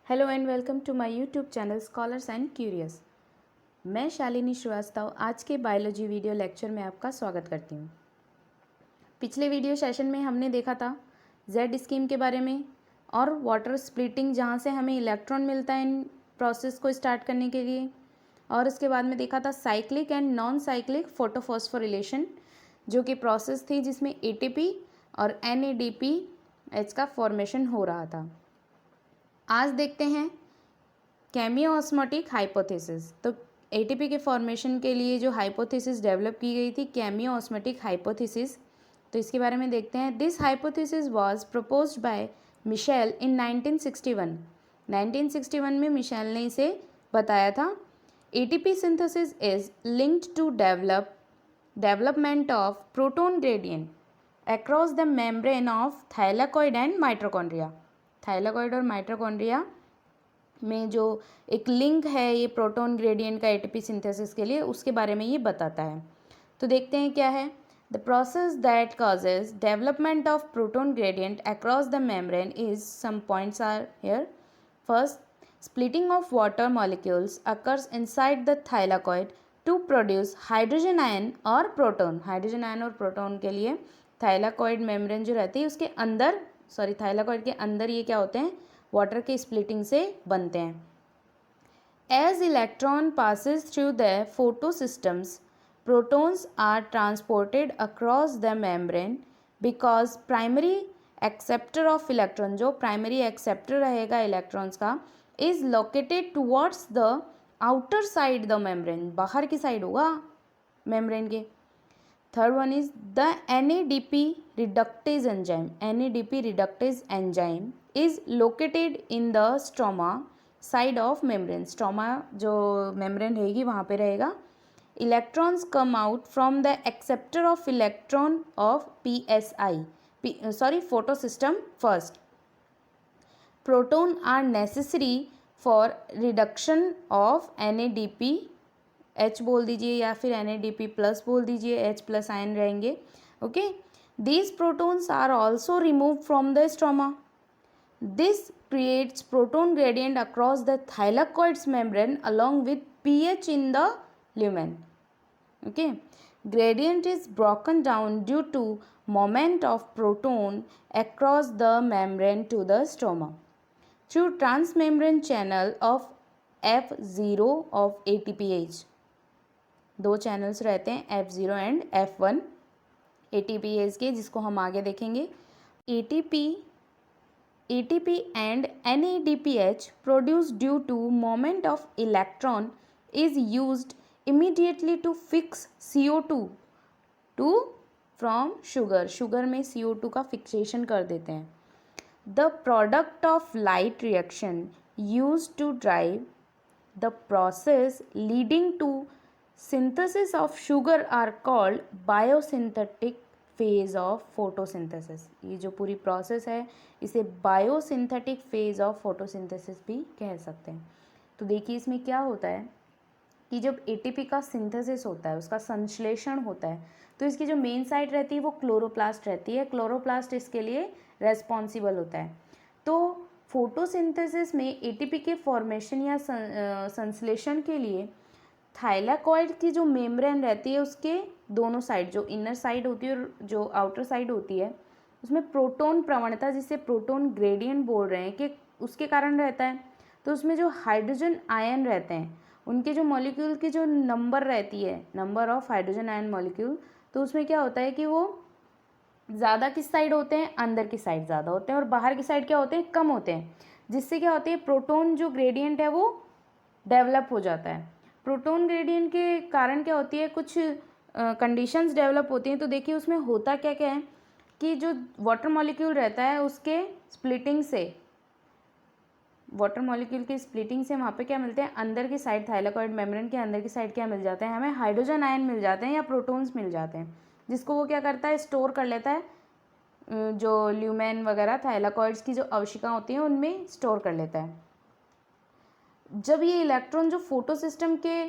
Hello and welcome to my YouTube channel scholars and curious. मैं शालिनी श्रीवास्तव आज के biology video lecture में आपका स्वागत करती हूँ। पिछले वीडियो सेशन में हमने देखा था जेड स्कीम के बारे में और वाटर स्प्लिटिंग, जहाँ से हमें इलेक्ट्रॉन मिलता है इन प्रोसेस को स्टार्ट करने के लिए, और इसके बाद में देखा था cyclic and non cyclic photophosphorylation, जो कि प्रोसेस थी जिसमें एटीपी और NADPH का फॉर्मेशन हो रहा था। आज देखते हैं केमियो ऑस्मोटिक हाइपोथेसिस। तो एटीपी के फॉर्मेशन के लिए जो हाइपोथेसिस डेवलप की गई थी, केमियो ऑस्मोटिक हाइपोथेसिस, तो इसके बारे में देखते हैं। This hypothesis was proposed by Mitchell in 1961। 1961 में मिशेल ने इसे बताया था। ATP synthesis is linked to development of proton gradient across the membrane of thylakoid and mitochondria. Thylakoid और माइटोकॉन्ड्रिया में जो एक लिंक है ये प्रोटॉन ग्रेडियंट का एटीपी सिंथेसिस के लिए, उसके बारे में ये बताता है। तो देखते हैं क्या है। The process that causes development of proton gradient across the membrane is, some points are here. First, splitting of water molecules occurs inside the thylakoid to produce hydrogen ion or proton. Hydrogen ion और proton के लिए thylakoid membrane जो रहती है उसके अंदर, thylakoid के अंदर ये क्या होते हैं, वाटर के स्प्लिटिंग से बनते हैं। As electron passes through the photosystems, protons are transported across the membrane because primary acceptor of electron, जो primary acceptor रहेगा इलेक्ट्रॉन्स का, is located towards the outer side the membrane, बाहर की साइड होगा membrane के। Third one is the NADP reductase enzyme. NADP reductase enzyme is located in the stroma side of membrane. Stroma जो membrane रहेगी वहाँ पे रहेगा। Electrons come out from the acceptor of electron of photosystem first. Proton are necessary for reduction of NADPH बोल दीजिए या फिर NADP plus बोल दीजिए, H प्लस आयन रहेंगे। Okay, these protons are also remove from the stroma. This creates proton gradient across the thylakoid's membrane along with pH in the lumen. Okay, gradient is broken down due to moment of proton across the membrane to the stroma through transmembrane channel of F0 of ATPase. दो channels रहते हैं F0 and F1 ATPase के, जिसको हम आगे देखेंगे। ATP and NADPH produced due to moment of electron is used immediately to fix CO2 from sugar. Sugar में CO2 का fixation कर देते हैं। The product of light reaction used to drive the process leading to synthesis of sugar are called biosynthetic phase of photosynthesis. ये जो पूरी process है इसे बायोसिंथेटिक फेज ऑफ फोटोसिंथेसिस भी कह सकते हैं। तो देखिए इसमें क्या होता है कि जब एटीपी का सिंथेसिस होता है, उसका संश्लेषण होता है, तो इसकी जो मेन साइट रहती है वो क्लोरोप्लास्ट रहती है। क्लोरोप्लास्ट इसके लिए रेस्पॉन्सिबल होता है। तो फोटोसिंथेसिस में एटीपी के फॉर्मेशन या संश्लेषण के लिए थाइलाकॉइड की जो मेम्ब्रेन रहती है उसके दोनों साइड, जो इनर साइड होती है और जो आउटर साइड होती है, उसमें प्रोटॉन प्रवणता, जिसे प्रोटॉन ग्रेडियंट बोल रहे हैं, कि उसके कारण रहता है। तो उसमें जो हाइड्रोजन आयन रहते हैं उनके जो मॉलिक्यूल की जो नंबर रहती है, number of hydrogen ion molecule, तो उसमें क्या होता है कि वो ज़्यादा किस साइड होते हैं, अंदर की साइड ज़्यादा होते हैं और बाहर की साइड क्या होते हैं, कम होते हैं। जिससे क्या होती है, प्रोटॉन जो ग्रेडियंट है वो डेवलप हो जाता है। प्रोटॉन ग्रेडियंट के कारण क्या होती है, कुछ कंडीशंस डेवलप होती हैं। तो देखिए उसमें होता क्या क्या है कि जो वाटर मॉलिक्यूल रहता है उसके स्प्लिटिंग से, वाटर मॉलिक्यूल की स्प्लिटिंग से वहाँ पे क्या मिलते हैं, अंदर की साइड, थाइलाकॉइड मेम्ब्रेन के अंदर की साइड क्या मिल जाते हैं, हमें हाइड्रोजन आयन मिल जाते हैं या प्रोटॉन्स मिल जाते हैं, जिसको वो क्या करता है, स्टोर कर लेता है। जो ल्यूमेन वगैरह थाइलाकॉइड्स की जो अवशिका होती हैं उनमें स्टोर कर लेता है। जब ये इलेक्ट्रॉन जो फोटो सिस्टम के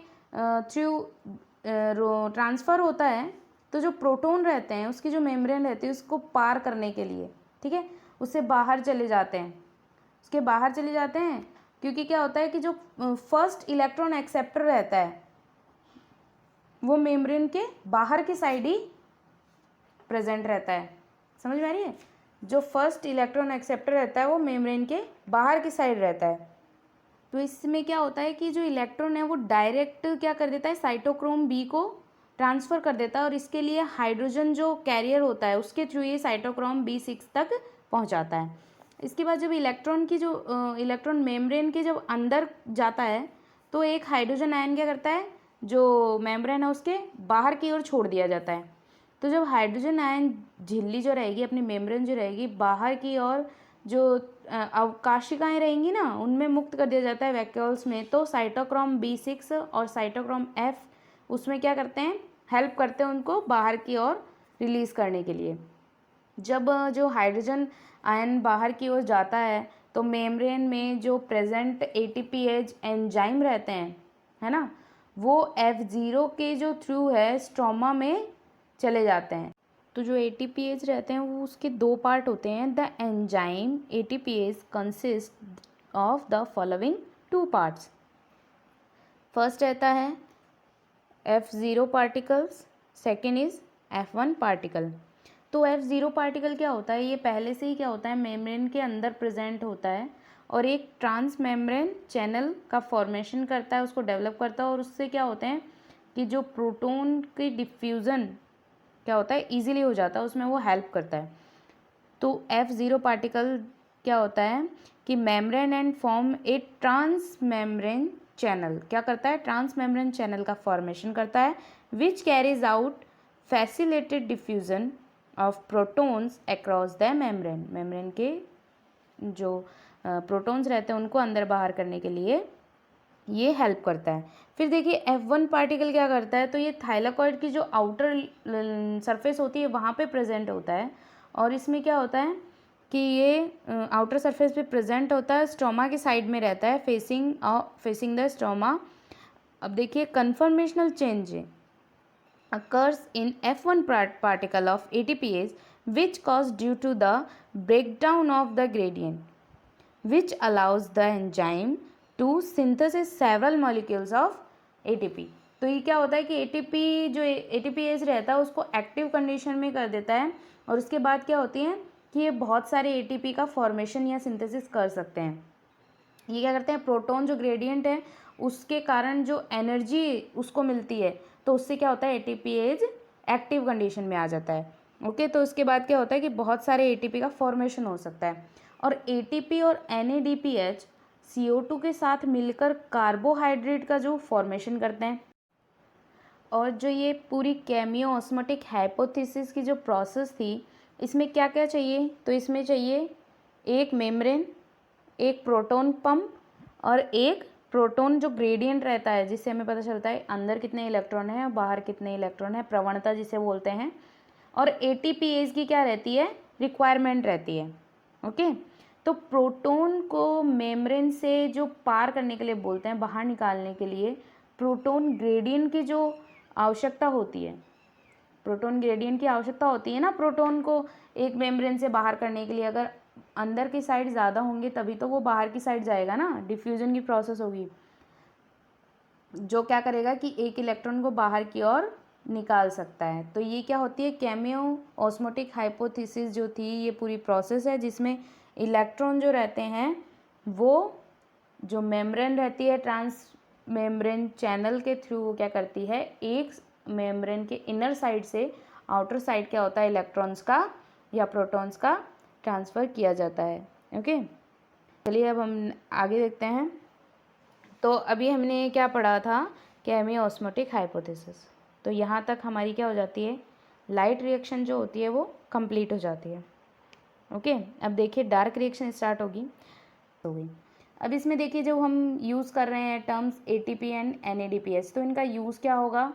थ्रू ट्रांसफ़र होता है, तो जो प्रोटॉन रहते हैं उसकी जो मेम्ब्रेन रहती है उसको पार करने के लिए, ठीक है, उससे बाहर चले जाते हैं, उसके बाहर चले जाते हैं क्योंकि क्या होता है कि जो फर्स्ट इलेक्ट्रॉन एक्सेप्टर रहता है वो मेम्ब्रेन के बाहर की साइड ही प्रेजेंट रहता है। समझ में आ रही है? जो फर्स्ट इलेक्ट्रॉन एक्सेप्टर रहता है वो मेम्ब्रेन के बाहर की साइड रहता है। तो इसमें क्या होता है कि जो इलेक्ट्रॉन है वो डायरेक्ट क्या कर देता है, साइटोक्रोम बी को ट्रांसफ़र कर देता है, और इसके लिए हाइड्रोजन जो कैरियर होता है उसके थ्रू ये साइटोक्रोम B6 तक पहुंचाता है। इसके बाद जब इलेक्ट्रॉन मेम्ब्रेन के जब अंदर जाता है तो एक हाइड्रोजन आयन क्या करता है, जो मेम्ब्रेन है उसके बाहर की ओर छोड़ दिया जाता है। तो जब हाइड्रोजन आयन झिल्ली जो रहेगी, अपनी मेम्ब्रेन जो रहेगी, बाहर की ओर जो अवकाशिकाएँ रहेंगी ना उनमें मुक्त कर दिया जाता है वैक्यूल्स में। तो साइटोक्रोम B6 और साइटोक्रोम F उसमें क्या करते हैं, हेल्प करते हैं उनको बाहर की ओर रिलीज़ करने के लिए। जब जो हाइड्रोजन आयन बाहर की ओर जाता है तो मेम्ब्रेन में जो प्रेजेंट ATPase एंजाइम रहते हैं, है ना, वो F0 के जो थ्रू है स्ट्रोमा में चले जाते हैं। तो जो ATPase रहते हैं वो उसके दो पार्ट होते हैं। The enzyme ATPase consist of the following two parts. First रहता है F0 particles, second is F1 particle. तो F0 पार्टिकल क्या होता है, ये पहले से ही क्या होता है, मेम्ब्रेन के अंदर प्रेजेंट होता है और एक ट्रांस मेम्ब्रेन चैनल का फॉर्मेशन करता है, उसको डेवलप करता है, और उससे क्या होते हैं कि जो प्रोटॉन की डिफ्यूज़न क्या होता है ईजिली हो जाता है, उसमें वो हेल्प करता है। तो F0 पार्टिकल क्या होता है कि membrane and form a trans membrane channel, क्या करता है, ट्रांस मेम्ब्रेन चैनल का फॉर्मेशन करता है, which carries out facilitated diffusion of protons across the membrane. Membrane के जो प्रोटॉन्स रहते हैं उनको अंदर बाहर करने के लिए ये हेल्प करता है। फिर देखिए F1 पार्टिकल क्या करता है, तो ये थाइलाकॉइड की जो आउटर सरफेस होती है वहाँ पे प्रेजेंट होता है, और इसमें क्या होता है कि ये आउटर सरफेस पे प्रेजेंट होता है, स्ट्रोमा की साइड में रहता है, फेसिंग द स्ट्रोमा। अब देखिए conformational change occurs in F1 particle of ATPase which caused due to the breakdown of the gradient which allows the enzyme to synthesis several molecules of ATP। तो ये क्या होता है कि ATP जो ATPase रहता है उसको एक्टिव कंडीशन में कर देता है, और उसके बाद क्या होती है कि ये बहुत सारे ATP का फॉर्मेशन या सिंथेसिस कर सकते हैं। ये क्या करते हैं, प्रोटॉन जो ग्रेडियंट है उसके कारण जो एनर्जी उसको मिलती है तो उससे क्या होता है ATPase एक्टिव कंडीशन में आ जाता है। ओके, तो उसके बाद क्या होता है कि बहुत सारे ATP का फॉर्मेशन हो सकता है, और ATP और NADPH CO2 के साथ मिलकर कार्बोहाइड्रेट का जो फॉर्मेशन करते हैं। और जो ये पूरी केमियो ऑस्मोटिक हाइपोथेसिस की जो प्रोसेस थी, इसमें क्या क्या चाहिए, तो इसमें चाहिए एक मेम्ब्रेन, एक प्रोटॉन पंप, और एक प्रोटॉन जो ग्रेडियंट रहता है जिससे हमें पता चलता है अंदर कितने इलेक्ट्रॉन हैं और बाहर कितने इलेक्ट्रॉन हैं, प्रवणता जिसे बोलते हैं। और ATPase की क्या रहती है, रिक्वायरमेंट रहती है। ओके, तो प्रोटॉन को मेम्ब्रेन से जो पार करने के लिए बोलते हैं, बाहर निकालने के लिए प्रोटॉन ग्रेडियंट की जो आवश्यकता होती है, प्रोटॉन ग्रेडियंट की आवश्यकता होती है ना प्रोटॉन को एक मेम्ब्रेन से बाहर करने के लिए। अगर अंदर की साइड ज़्यादा होंगे तभी तो वो बाहर की साइड जाएगा ना, डिफ्यूजन की प्रोसेस होगी जो क्या करेगा कि एक इलेक्ट्रॉन को बाहर की ओर निकाल सकता है। तो ये क्या होती है, केमियो ऑस्मोटिक हाइपोथेसिस जो थी, ये पूरी प्रोसेस है जिसमें इलेक्ट्रॉन जो रहते हैं वो जो मेम्ब्रेन रहती है ट्रांस मेम्ब्रेन चैनल के थ्रू वो क्या करती है, एक मेम्ब्रेन के इनर साइड से आउटर साइड क्या होता है इलेक्ट्रॉन्स का या प्रोटॉन्स का ट्रांसफ़र किया जाता है। ओके, चलिए अब हम आगे देखते हैं। तो अभी हमने क्या पढ़ा था, केमियो ऑस्मोटिक हाइपोथेसिस। तो यहाँ तक हमारी क्या हो जाती है, लाइट रिएक्शन जो होती है वो कंप्लीट हो जाती है। ओके, अब देखिए डार्क रिएक्शन स्टार्ट हो गई। अब इसमें देखिए जो हम यूज़ कर रहे हैं टर्म्स ATP एंड NADPH, तो इनका यूज़ क्या होगा,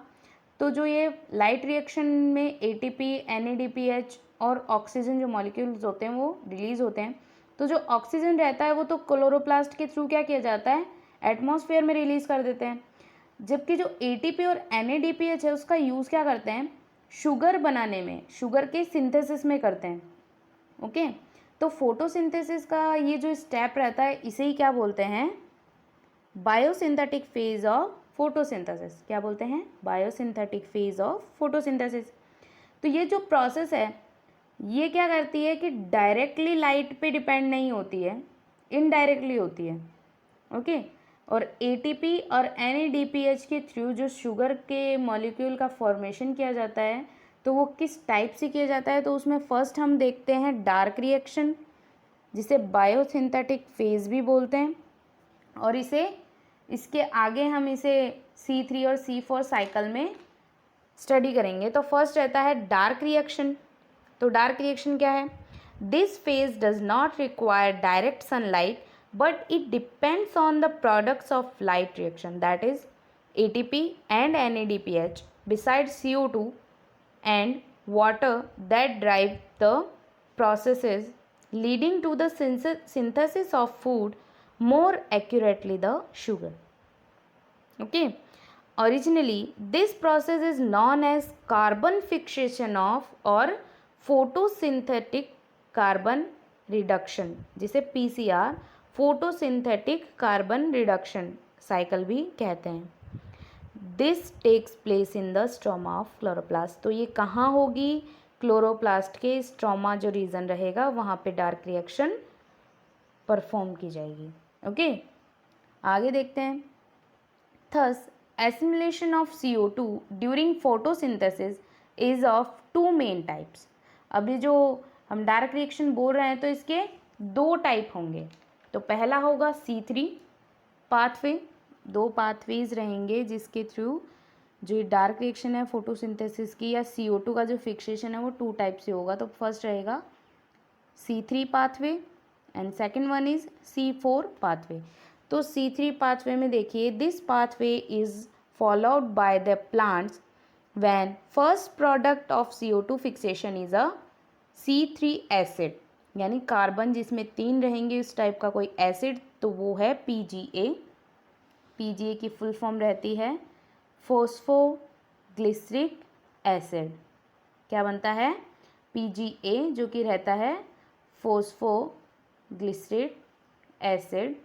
तो जो ये लाइट रिएक्शन में ATP NADPH और ऑक्सीजन जो मॉलिक्यूल्स होते हैं वो रिलीज़ होते हैं। तो जो ऑक्सीजन रहता है वो तो क्लोरोप्लास्ट के थ्रू क्या किया जाता है, एटमॉस्फेयर में रिलीज़ कर देते हैं, जबकि जो ATP और NADPH है उसका यूज़ क्या करते हैं, शुगर बनाने में, शुगर के सिंथेसिस में करते हैं। ओके, तो फोटोसिंथेसिस का ये जो स्टेप रहता है इसे ही क्या बोलते हैं, बायोसिंथेटिक फेज ऑफ फोटोसिंथेसिस। क्या बोलते हैं? Biosynthetic phase of photosynthesis. तो ये जो प्रोसेस है ये क्या करती है कि डायरेक्टली लाइट पे डिपेंड नहीं होती है, इनडायरेक्टली होती है। ओके। और एटीपी और एनएडीपीएच के थ्रू जो शुगर के मॉलिक्यूल का फॉर्मेशन किया जाता है तो वो किस टाइप से किया जाता है, तो उसमें फर्स्ट हम देखते हैं डार्क रिएक्शन, जिसे बायोसिंथेटिक फेज भी बोलते हैं। और इसके आगे हम इसे C3 और C4 साइकिल में स्टडी करेंगे। तो फर्स्ट रहता है डार्क रिएक्शन। तो डार्क रिएक्शन क्या है? This phase does not require direct sunlight but it depends on the products of light reaction, that is ATP and NADPH besides CO2 and water that drive the processes leading to the synthesis of food, more accurately the sugar. Okay. Originally this process is known as carbon fixation of or photosynthetic carbon reduction, जिसे PCR photosynthetic carbon reduction cycle भी कहते हैं। This takes place in the stroma of chloroplast. तो ये कहाँ होगी? Chloroplast के stroma जो रीजन रहेगा वहाँ पे डार्क रिएक्शन परफॉर्म की जाएगी। ओके, आगे देखते हैं। Thus assimilation of CO2 during photosynthesis is of two main types. अभी जो हम डार्क रिएक्शन बोल रहे हैं तो इसके दो टाइप होंगे। तो पहला होगा C3 पाथवे। दो पाथवेज रहेंगे जिसके थ्रू जो डार्क रिएक्शन है फोटोसिंथेसिस की या CO2 का जो फिक्सेशन है वो टू टाइप से होगा। तो फर्स्ट रहेगा C3 pathway and second one is C4 pathway. तो C3 पाथवे में देखिए, this pathway is followed by the plants when first product of CO2 fixation is a C3 acid, यानी कार्बन जिसमें 3 रहेंगे इस टाइप का कोई एसिड, तो वो है PGA। PGA की फुल फॉर्म रहती है फोस्फोग्लिसरिक एसिड। क्या बनता है? PGA, जो कि रहता है phosphoglyceric acid.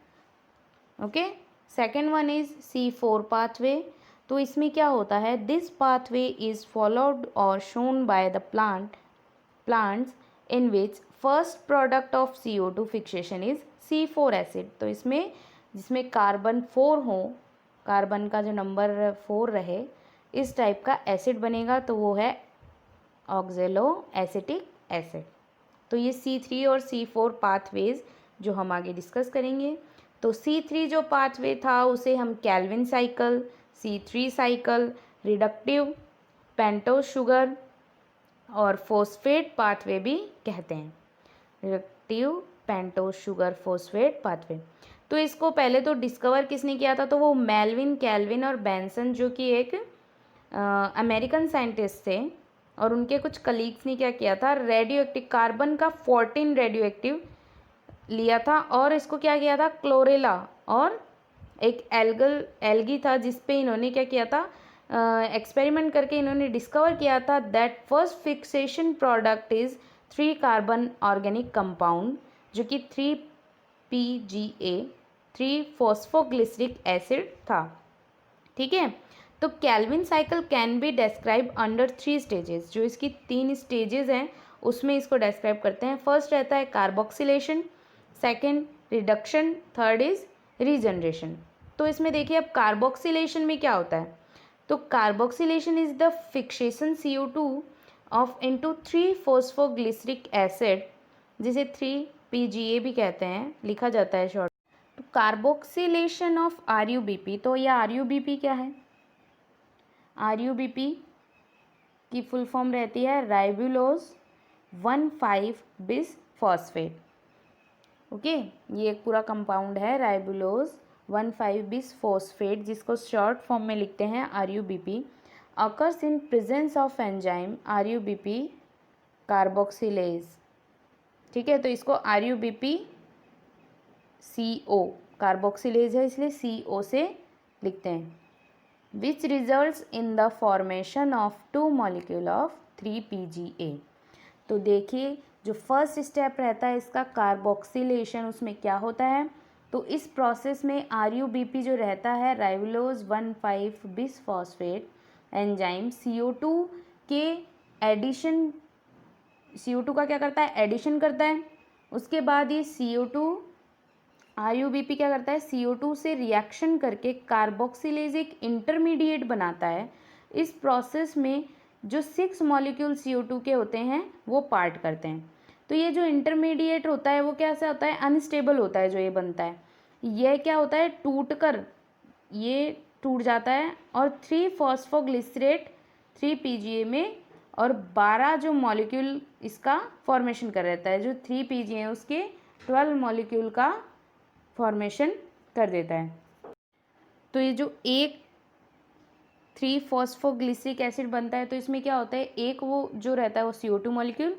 Okay, second one is C4 pathway. तो इसमें क्या होता है? दिस पाथवे इज फॉलोड और shown by the plants in which first product of CO2 fixation is C4 acid. तो इसमें जिसमें कार्बन 4 हो, कार्बन का जो नंबर 4 रहे, इस टाइप का एसिड बनेगा, तो वो है ऑक्जेलो एसिटिक एसिड। तो ये C3 और C4 पाथवेज जो हम आगे डिस्कस करेंगे। तो C3 जो पाथवे था उसे हम Calvin cycle, C3 cycle, reductive pentose sugar और फोस्फेट पाथवे भी कहते हैं। Reductive pentose sugar phosphate pathway. तो इसको पहले तो डिस्कवर किसने किया था? तो वो मेल्विन, कैल्विन और बेंसन, जो कि एक अमेरिकन साइंटिस्ट थे, और उनके कुछ कलीग्स ने क्या किया था? रेडियो एक्टिव कार्बन का 14 रेडियो लिया था और इसको क्या किया था? क्लोरेला और एक एल्गी था जिस पे इन्होंने क्या किया था? एक्सपेरिमेंट करके इन्होंने डिस्कवर किया था that first fixation product is 3 carbon organic compound, जो कि 3PGA 3 फॉस्फोग्लिसरिक एसिड था। ठीक है, तो Calvin cycle can be describe under 3 stages. जो इसकी 3 स्टेजेस हैं उसमें इसको डिस्क्राइब करते हैं। फर्स्ट रहता है carboxylation, second reduction, third is regeneration. तो इसमें देखिए अब कार्बोक्सिलेशन में क्या होता है? तो carboxylation is the fixation CO2 of into 3 phosphoglyceric acid, जिसे 3PGA भी कहते हैं, लिखा जाता है शॉर्ट। तो कार्बोक्सिलेशन ऑफ RUBP। तो यह RUBP क्या है? RUBP की फुल फॉर्म रहती है राइबुलोज 1,5-bis फॉस्फेट। ओके, ये एक पूरा कंपाउंड है राइबुलोज 1,5-bis फॉस्फेट, जिसको शॉर्ट फॉर्म में लिखते हैं RUBP। Occurs in presence of enzyme RUBP carboxylase. ठीक है, तो इसको RUBP CO कार्बोक्सिलेज है इसलिए CO से लिखते हैं। Which results in the formation of 2 molecule of 3PGA। तो देखिए जो फर्स्ट स्टेप रहता है इसका कार्बोक्सिलेशन, उसमें क्या होता है? तो इस प्रोसेस में RUBP जो रहता है राइबोलोज 1,5 बिसफॉस्फेट एंजाइम CO2 के एडिशन, CO2 का क्या करता है, एडिशन करता है। उसके बाद ये CO2 RUBP क्या करता है, CO2 से रिएक्शन करके कार्बोक्सिलेज एक इंटरमीडिएट बनाता है। इस प्रोसेस में जो 6 मॉलिक्यूल CO2 के होते हैं वो पार्ट करते हैं। तो ये जो इंटरमीडिएट होता है वो कैसा होता है, अनस्टेबल होता है जो ये बनता है। यह क्या होता है, टूट कर ये टूट जाता है और 3 फॉस्फोग्लिसरेट 3 PGA में और 12 जो मॉलिक्यूल इसका फॉर्मेशन कर रहता है, जो 3 PGA है उसके 12 मॉलिक्यूल का फॉर्मेशन कर देता है। तो ये जो एक 3 फॉस्फोग्लिसरिक एसिड बनता है तो इसमें क्या होता है, एक वो जो रहता है वो CO2 मॉलिक्यूल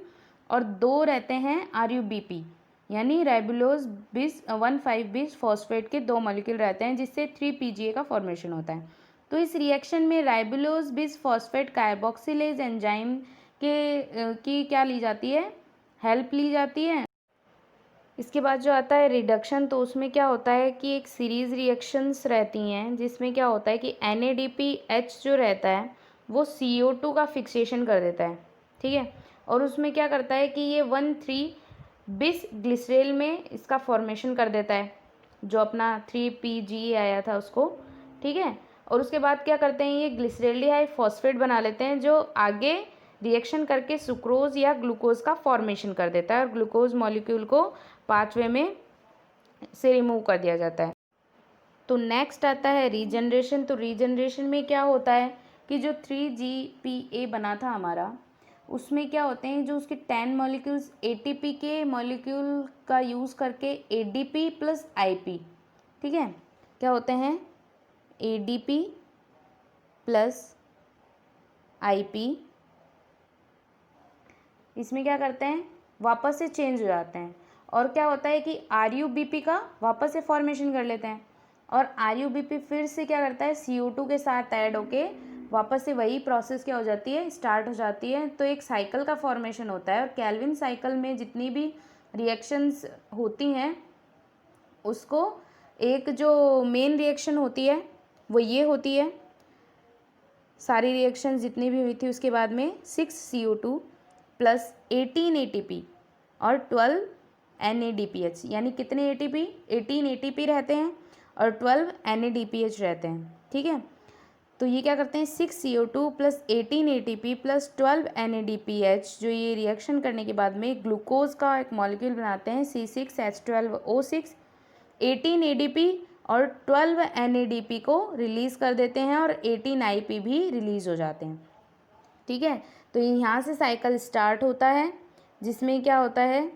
और 2 रहते हैं RUBP यानी राइबोलोज 1,5 बिसफॉस्फेट के 2 मॉलिक्यूल रहते हैं जिससे 3 PGA का फॉर्मेशन होता है। तो इस रिएक्शन में राइबोलोज बिसफॉस्फेट कार्बोक्सिलेज एंजाइम की क्या ली जाती है, हेल्प ली जाती है। इसके बाद जो आता है रिडक्शन, तो उसमें क्या होता है कि एक सीरीज़ रिएक्शंस रहती हैं जिसमें क्या होता है कि NADPH जो रहता है वो CO2 का फिक्सेशन कर देता है, ठीक है। और उसमें क्या करता है कि ये 1,3 बिस ग्लिसरेल में इसका फॉर्मेशन कर देता है, जो अपना 3 PGA आया था उसको, ठीक है। और उसके बाद क्या करते हैं, ये ग्लिसरेल्डिहाइड फॉस्फेट बना लेते हैं जो आगे रिएक्शन करके सुक्रोज या ग्लूकोज का फॉर्मेशन कर देता है और ग्लूकोज मॉलिक्यूल को पाथवे में से रिमूव कर दिया जाता है। तो नेक्स्ट आता है रीजनरेशन। तो रीजनरेशन में क्या होता है कि जो 3GPA बना था हमारा, उसमें क्या होते हैं, जो उसके 10 मॉलिक्यूल्स ATP के मॉलिक्यूल का यूज़ करके ADP प्लस IP, ठीक है, क्या होते हैं ADP प्लस IP, इसमें क्या करते हैं वापस से चेंज हो जाते हैं और क्या होता है कि RUBP का वापस से फॉर्मेशन कर लेते हैं और RUBP फिर से क्या करता है CO2 के साथ ऐड होके वापस से वही प्रोसेस क्या हो जाती है, स्टार्ट हो जाती है। तो एक साइकिल का फॉर्मेशन होता है और केल्विन साइकिल में जितनी भी रिएक्शंस होती हैं उसको एक जो मेन रिएक्शन होती है वो ये होती है, सारी रिएक्शन जितनी भी हुई थी उसके बाद में 6 CO2 प्लस 18 ATP और 12 NADPH, यानी कितने ATP, 18 ATP रहते हैं और 12 NADPH रहते हैं, ठीक है। तो ये क्या करते हैं 6 CO2 plus 18 ATP plus 12 NADPH, जो ये रिएक्शन करने के बाद में ग्लूकोज का एक मॉलिक्यूल बनाते हैं C6H12O6, 18 ADP और 12 NADP को रिलीज़ कर देते हैं और 18 IP भी रिलीज़ हो जाते हैं, ठीक है। तो यहाँ से साइकिल स्टार्ट होता है जिसमें क्या होता है,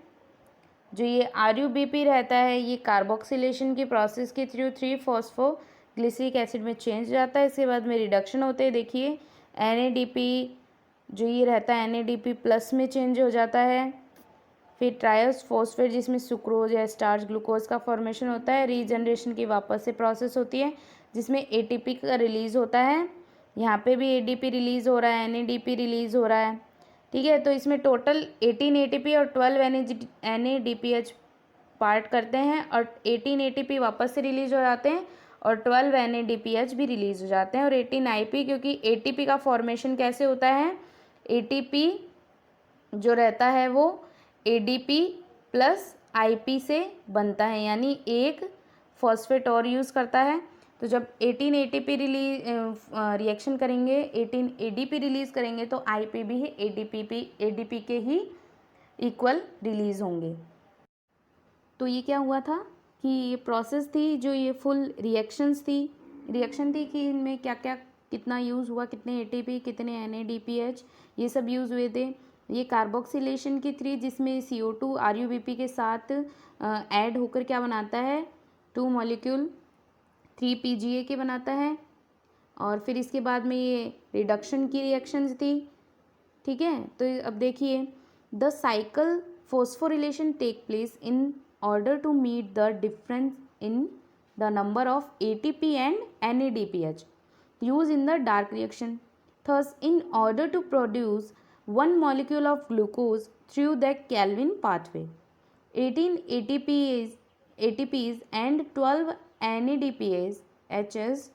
जो ये RUBP रहता है ये कार्बोक्सिलेशन की प्रोसेस के थ्रू 3 फॉस्फोग्लिसरिक एसिड में चेंज हो जाता है। इसके बाद में रिडक्शन होते हैं, देखिए NADP जो ये रहता है NADP प्लस में चेंज हो जाता है, फिर ट्रायस फॉस्फेट जिसमें सुक्रोज या स्टार्च ग्लूकोज का फॉर्मेशन होता है। रीजनरेशन की वापस से प्रोसेस होती है जिसमें ATP का रिलीज़ होता है, यहाँ पे भी ADP रिलीज़ हो रहा है, NADP रिलीज़ हो रहा है, ठीक है। तो इसमें टोटल 18 ATP और 12 NADPH पार्ट करते हैं और 18 ATP वापस से रिलीज़ हो जाते हैं और 12 NADPH भी रिलीज़ हो जाते हैं और 18 IP, क्योंकि ATP का फॉर्मेशन कैसे होता है, ATP जो रहता है वो ADP प्लस IP से बनता है, यानी एक फॉस्फेट और यूज़ करता है। तो जब 18 ATP रिएक्शन करेंगे, 18 ADP रिलीज़ करेंगे तो IP भी ADP के ही इक्वल रिलीज़ होंगे। तो ये क्या हुआ था कि ये प्रोसेस थी, जो ये फुल रिएक्शन थी कि इनमें क्या क्या कितना यूज़ हुआ, कितने ATP कितने NADPH ये सब यूज़ हुए थे। ये कार्बोक्सिलेशन की 3 जिसमें CO2 RUBP के साथ ऐड होकर क्या बनाता है, 2 मॉलिक्यूल 3 PGA के बनाता है और फिर इसके बाद में ये रिडक्शन की रिएक्शंस थी, ठीक है। तो अब देखिए the cycle phosphorylation take place in order to meet the difference in the number of ATP and NADPH used in the dark reaction. Thus, in order to produce one molecule of glucose through the Calvin pathway, 18 ATP is ATPs and 12 NADPHs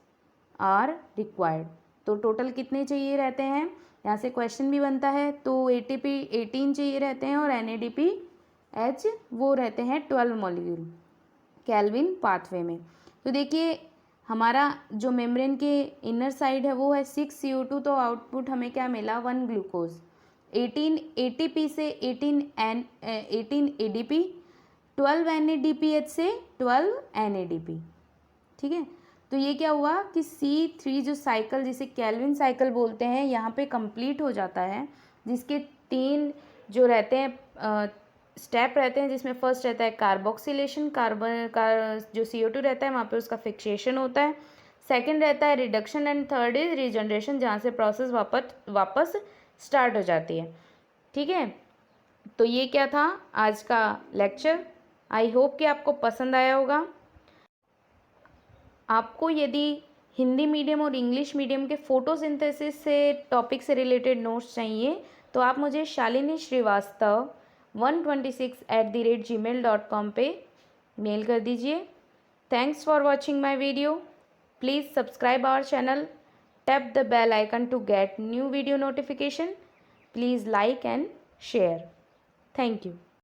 are required. तो total कितने चाहिए रहते हैं, यहाँ से question भी बनता है। तो ATP 18 चाहिए रहते हैं और NADPH वो रहते हैं 12 मॉलिक्यूल केल्विन पाथवे में। तो देखिए हमारा जो मेम्ब्रेन के इनर साइड है वो है 6 CO2, तो आउटपुट हमें क्या मिला 1 ग्लूकोज। 18 ATP से 18 ADP, 12 NADPH से 12 NADP। ठीक है, तो ये क्या हुआ कि C3 जो साइकिल जिसे केल्विन साइकिल बोलते हैं यहाँ पे कंप्लीट हो जाता है, जिसके 3 जो रहते हैं स्टेप रहते हैं, जिसमें फर्स्ट रहता है कार्बोक्सिलेशन, कार्बन का जो CO2 रहता है वहाँ पे उसका फिक्सेशन होता है। सेकंड रहता है reduction and third is regeneration, जहाँ से प्रोसेस वापस स्टार्ट हो जाती है। ठीक है, तो ये क्या था आज का लेक्चर। आई होप कि आपको पसंद आया होगा। आपको यदि हिंदी मीडियम और इंग्लिश मीडियम के फोटोसिंथेसिस से टॉपिक से रिलेटेड नोट्स चाहिए तो आप मुझे शालिनी श्रीवास्तव 126@gmail.com पे मेल कर दीजिए। Thanks for watching my video. Please subscribe our channel, tap the bell icon to get new video notification. Please like and share. Thank you.